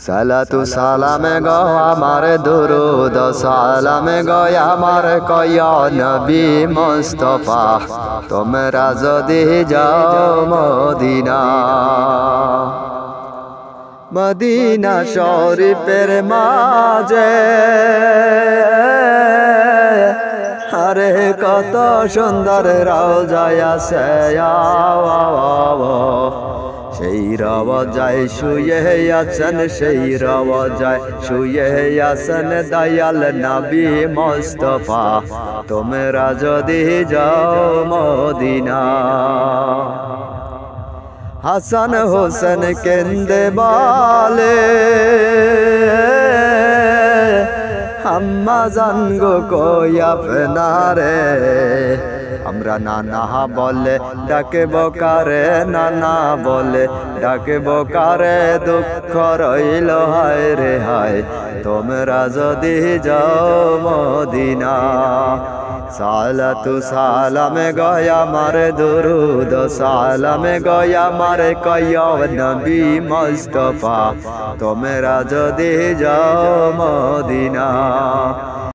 সালাতু সালামে গো আমার দুরুদ সালামে গো আমার কয়া নবী মুস্তাফা তোমরা যদি যাও মদিনা মদিনা শরীফের মাঝে আরে কত সুন্দর রওজা আছে সেই রওজায় শুয়ে আছেন সেই রওজায় শুয়ে আছেন দয়াল নবী মুস্তাফা তোমরা যদি যাও মদিনা হাসান হোসেন কেন্দে বলে আম্মা জান গো কই আপনারে আমরা নানা বলে ডাকে বকারে নানা বলে ডাকে বকারে দুঃখ রইল হায় রে হায় তোমরা যদি যাও মদিনা সালাতু সালামে গয়া মারে দুরুদ সালামে গয়া মারে কয়া নবী মুস্তাফা তোমরা যদি যাও মদিনা।